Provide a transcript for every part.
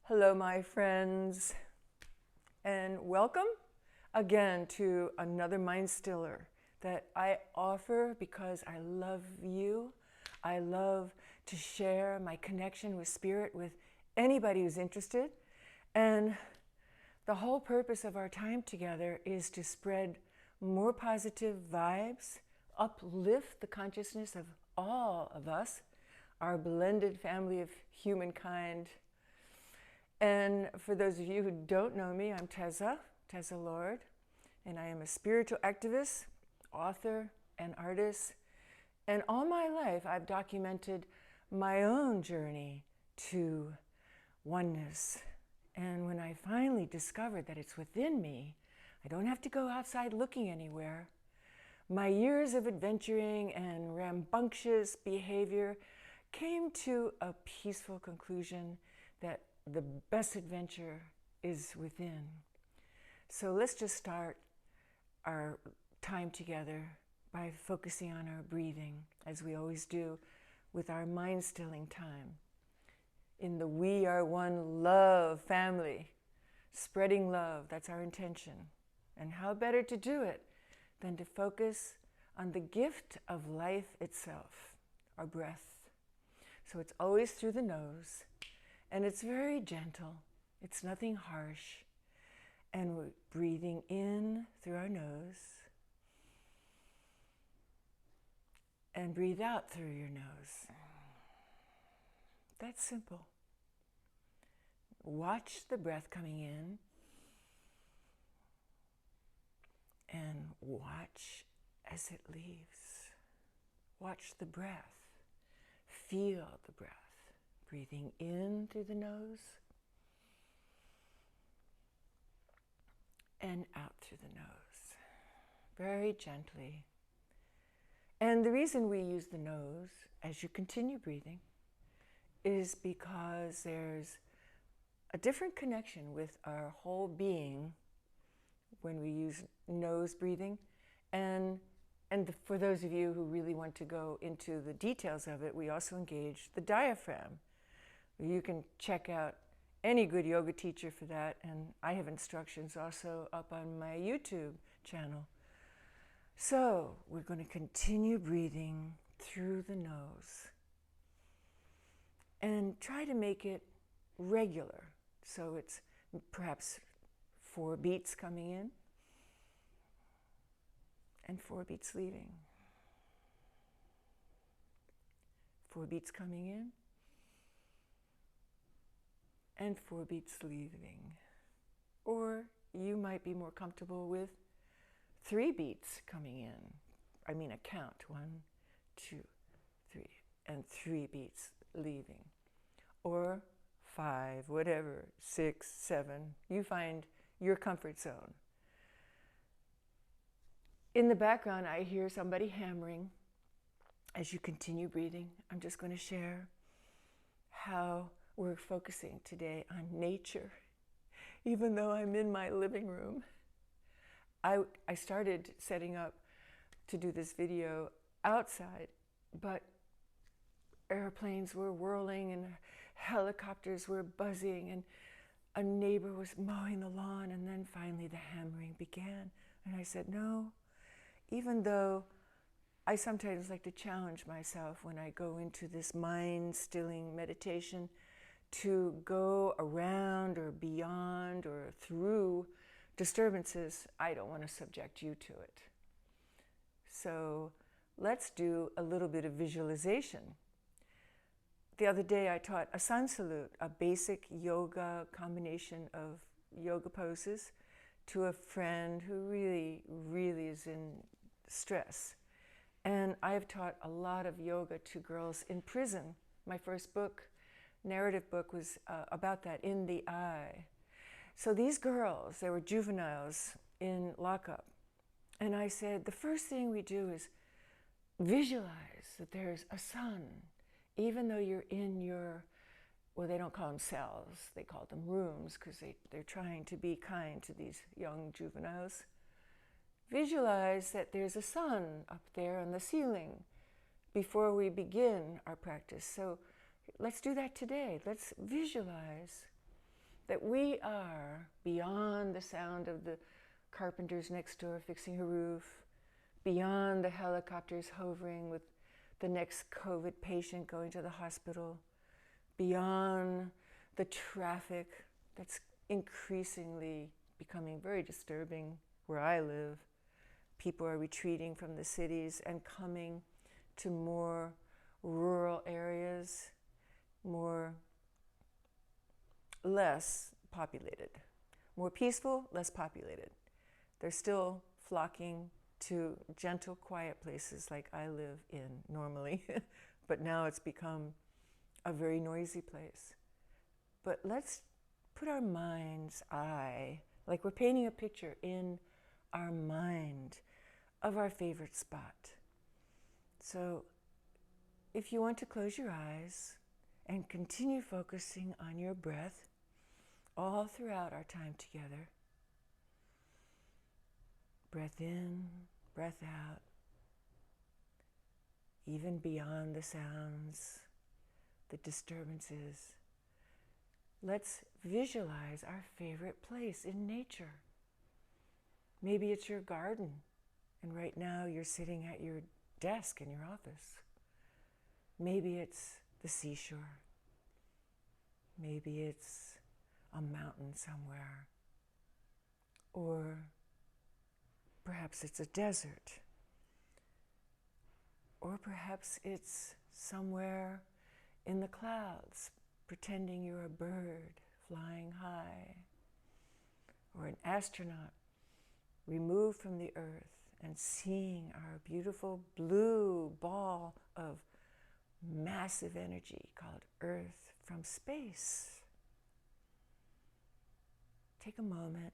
Hello, my friends, and welcome again to another Mind Stiller that I offer because I love you. I love to share my connection with Spirit with anybody who's interested. And the whole purpose of our time together is to spread more positive vibes, uplift the consciousness of all of us, our blended family of humankind. And for those of you who don't know me, I'm Teza Lord, and I am a spiritual activist, author, and artist. And all my life, I've documented my own journey to oneness. And when I finally discovered that it's within me, I don't have to go outside looking anywhere. My years of adventuring and rambunctious behavior came to a peaceful conclusion that the best adventure is within. So let's just start our time together by focusing on our breathing, as we always do with our mind-stilling time. In the We Are One Love family, spreading love, that's our intention. And how better to do it than to focus on the gift of life itself, our breath. So it's always through the nose, and it's very gentle. It's nothing harsh. And we're breathing in through our nose and breathe out through your nose. That's simple. Watch the breath coming in and watch as it leaves. Watch the breath. Feel the breath. Breathing in through the nose and out through the nose, very gently. And the reason we use the nose as you continue breathing is because there's a different connection with our whole being when we use nose breathing. And for those of you who really want to go into the details of it, we also engage the diaphragm. You can check out any good yoga teacher for that, and I have instructions also up on my YouTube channel. So we're going to continue breathing through the nose and try to make it regular. So it's perhaps 4 beats coming in and 4 beats leaving. 4 beats coming in and 4 beats leaving. Or you might be more comfortable with 3 beats coming in. I mean a count, 1, 2, 3, and 3 beats leaving. Or 5, whatever, 6, 7. You find your comfort zone. In the background, I hear somebody hammering. As you continue breathing, I'm just going to share how we're focusing today on nature. Even though I'm in my living room, I started setting up to do this video outside, but airplanes were whirling and helicopters were buzzing and a neighbor was mowing the lawn, and then finally the hammering began. And I said, no, even though I sometimes like to challenge myself when I go into this mind-stilling meditation to go around or beyond or through disturbances, I don't want to subject you to it. So let's do a little bit of visualization. The other day I taught a sun salute, a basic yoga combination of yoga poses, to a friend who really is in stress. And I've taught a lot of yoga to girls in prison. My first book, narrative book, was about that, In the Eye. So these girls, they were juveniles in lockup. And I said, the first thing we do is visualize that there's a sun, even though you're in your, well, they don't call them cells, they call them rooms, because they're trying to be kind to these young juveniles. Visualize that there's a sun up there on the ceiling before we begin our practice. So let's do that today. Let's visualize that we are beyond the sound of the carpenters next door fixing a roof, beyond the helicopters hovering with the next COVID patient going to the hospital, beyond the traffic that's increasingly becoming very disturbing where I live. People are retreating from the cities and coming to more rural areas, less populated, more peaceful, less populated. They're still flocking to gentle, quiet places like I live in normally, but now it's become a very noisy place. But let's put our mind's eye, like we're painting a picture in our mind of our favorite spot. So if you want to close your eyes and continue focusing on your breath all throughout our time together, breath in, breath out, even beyond the sounds, the disturbances. Let's visualize our favorite place in nature. Maybe it's your garden, and right now you're sitting at your desk in your office. Maybe it's the seashore. Maybe it's a mountain somewhere. Or perhaps it's a desert. Or perhaps it's somewhere in the clouds, pretending you're a bird flying high. Or an astronaut removed from the earth and seeing our beautiful blue ball of massive energy called Earth from space. Take a moment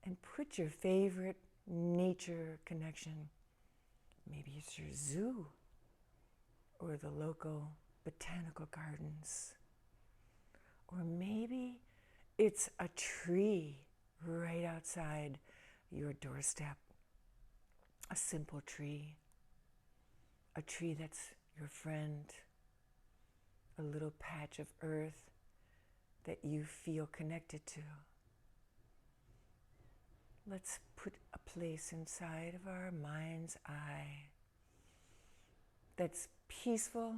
and put your favorite nature connection. Maybe it's your zoo or the local botanical gardens. Or maybe it's a tree right outside your doorstep. A simple tree. A tree that's your friend. A little patch of earth that you feel connected to. Let's put a place inside of our mind's eye that's peaceful,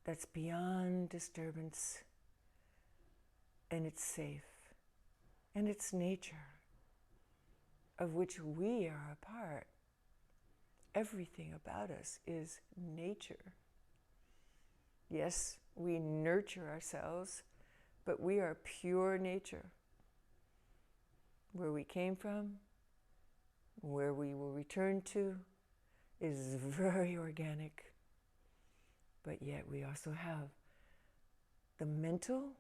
that's beyond disturbance, and it's safe, and it's nature, of which we are a part. Everything about us is nature. Yes, we nurture ourselves, but we are pure nature. Where we came from, where we will return to, is very organic. But yet we also have the mental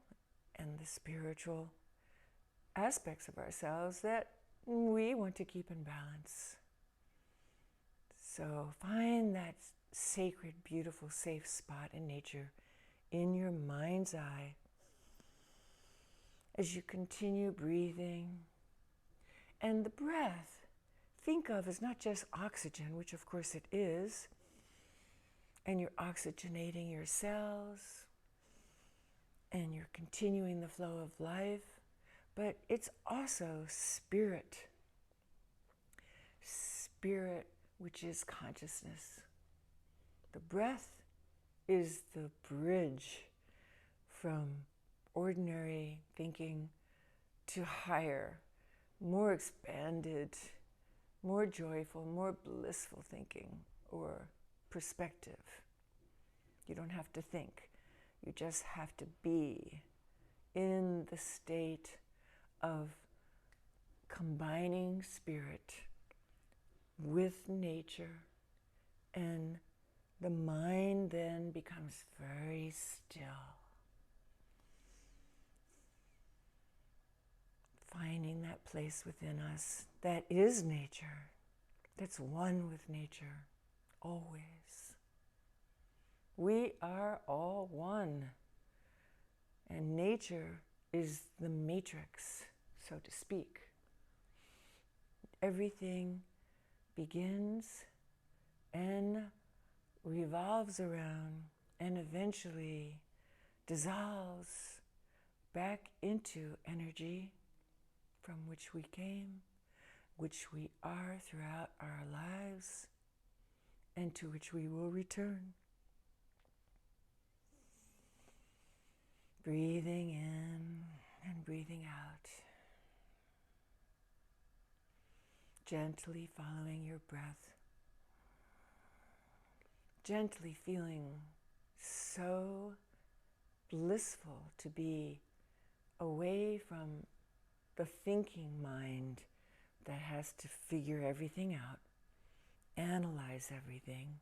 and the spiritual aspects of ourselves that we want to keep in balance. So find that sacred, beautiful, safe spot in nature in your mind's eye as you continue breathing. And the breath, think of as not just oxygen, which of course it is, and you're oxygenating your cells, and you're continuing the flow of life, but it's also spirit. Spirit, which is consciousness. The breath is the bridge from ordinary thinking to higher, more expanded, more joyful, more blissful thinking or perspective. You don't have to think. You just have to be in the state of combining spirit with nature, and the mind then becomes very still. Finding that place within us that is nature, that's one with nature, always. We are all one, and nature is the matrix, so to speak. Everything begins and revolves around and eventually dissolves back into energy from which we came, which we are throughout our lives, and to which we will return. Breathing in and breathing out. Gently following your breath. Gently feeling so blissful to be away from the thinking mind that has to figure everything out, analyze everything.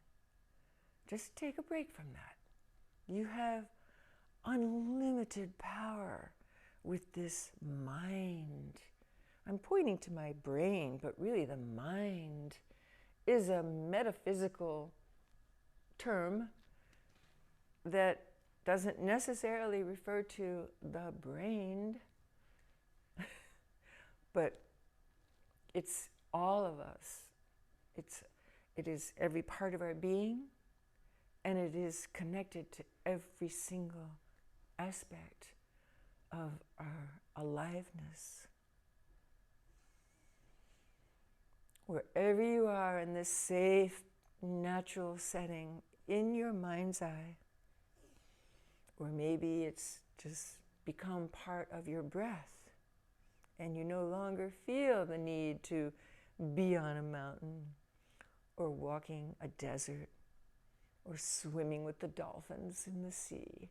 Just take a break from that. You have unlimited power with this mind. I'm pointing to my brain, but really the mind is a metaphysical term that doesn't necessarily refer to the brain, but it's all of us. It is every part of our being, and it is connected to every single aspect of our aliveness. Wherever you are in this safe, natural setting, in your mind's eye, or maybe it's just become part of your breath, and you no longer feel the need to be on a mountain, or walking a desert, or swimming with the dolphins in the sea.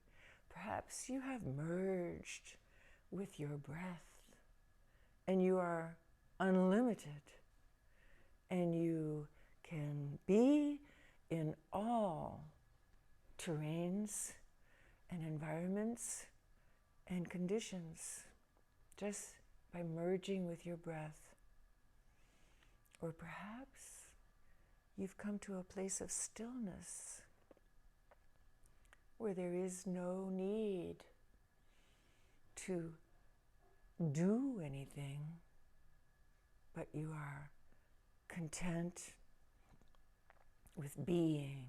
Perhaps you have merged with your breath, and you are unlimited, and you can be in all terrains and environments and conditions just by merging with your breath. Or perhaps you've come to a place of stillness where there is no need to do anything, but you are content with being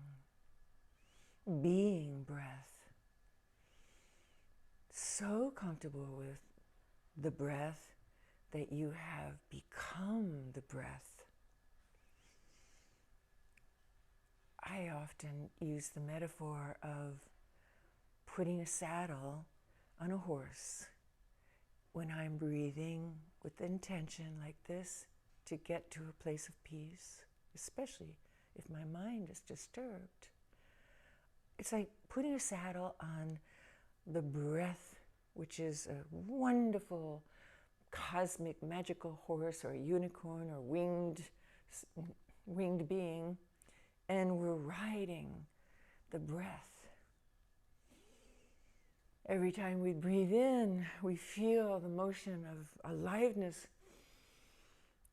breath. So comfortable with the breath that you have become the breath. I often use the metaphor of putting a saddle on a horse when I'm breathing with intention like this to get to a place of peace, especially if my mind is disturbed. It's like putting a saddle on the breath, which is a wonderful, cosmic, magical horse or a unicorn or winged being, and we're riding the breath. Every time we breathe in, we feel the motion of aliveness,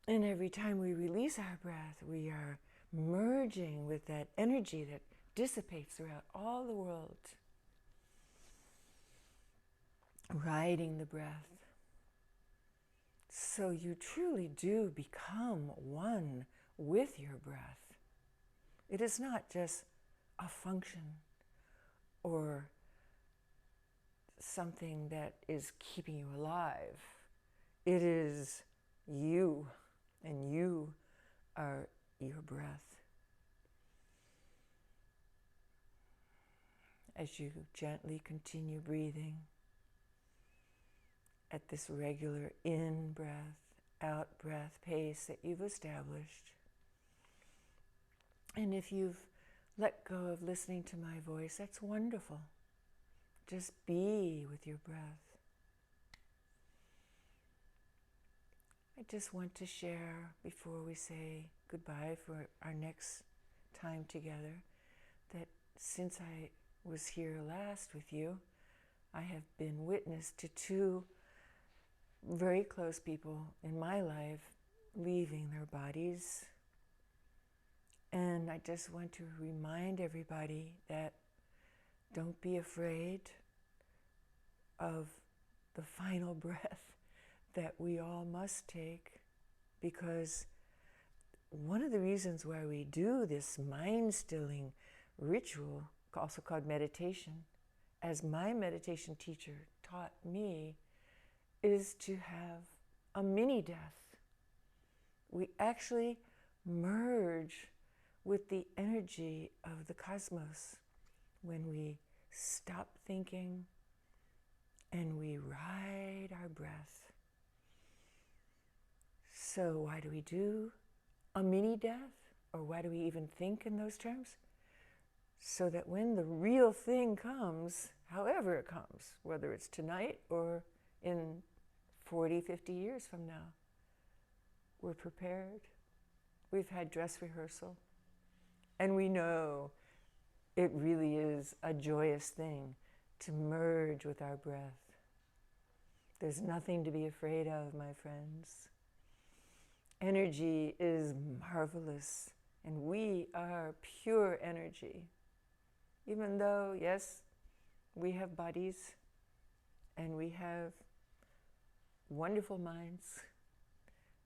and every time we release our breath, we are merging with that energy that dissipates throughout all the world. Riding the breath. So you truly do become one with your breath. It is not just a function or something that is keeping you alive. It is you, and you are your breath. As you gently continue breathing at this regular in-breath, out-breath pace that you've established. And if you've let go of listening to my voice, that's wonderful. Just be with your breath. I just want to share before we say goodbye for our next time together that since I was here last with you, I have been witness to two very close people in my life leaving their bodies. And I just want to remind everybody that don't be afraid of the final breath that we all must take, because one of the reasons why we do this mind-stilling ritual, also called meditation, as my meditation teacher taught me is to have a mini death. We actually merge with the energy of the cosmos when we stop thinking and we ride our breath. So why do we do a mini death? Or why do we even think in those terms? So that when the real thing comes, however it comes, whether it's tonight or in 40, 50 years from now, we're prepared. We've had dress rehearsal. And we know it really is a joyous thing to merge with our breath. There's nothing to be afraid of, my friends. Energy is marvelous, and we are pure energy. Even though, yes, we have bodies and we have wonderful minds,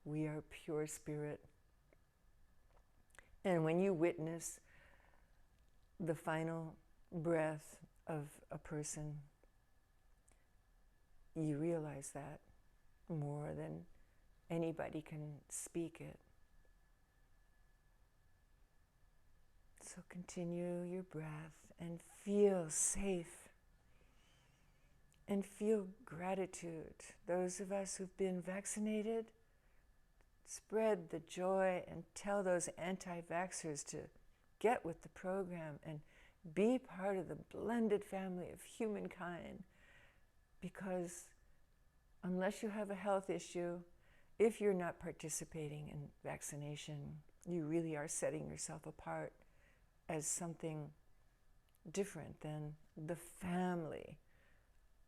we are pure spirit. And when you witness the final breath of a person, you realize that more than anybody can speak it. So continue your breath and feel safe and feel gratitude. Those of us who've been vaccinated, spread the joy and tell those anti-vaxxers to get with the program and be part of the blended family of humankind. Because unless you have a health issue, if you're not participating in vaccination, you really are setting yourself apart as something different than the family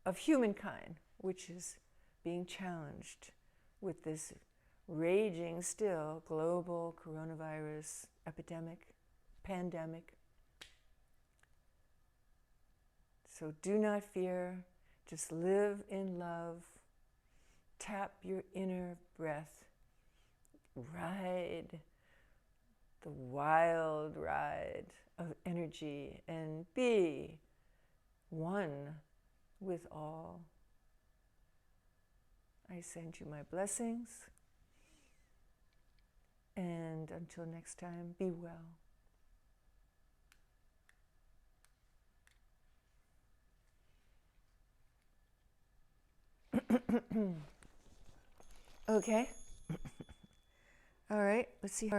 of humankind, which is being challenged with this raging still global coronavirus epidemic, pandemic. So do not fear, just live in love, tap your inner breath, ride the wild ride of energy and be one with all. I send you my blessings, and until next time, be well. Okay. All right, let's see.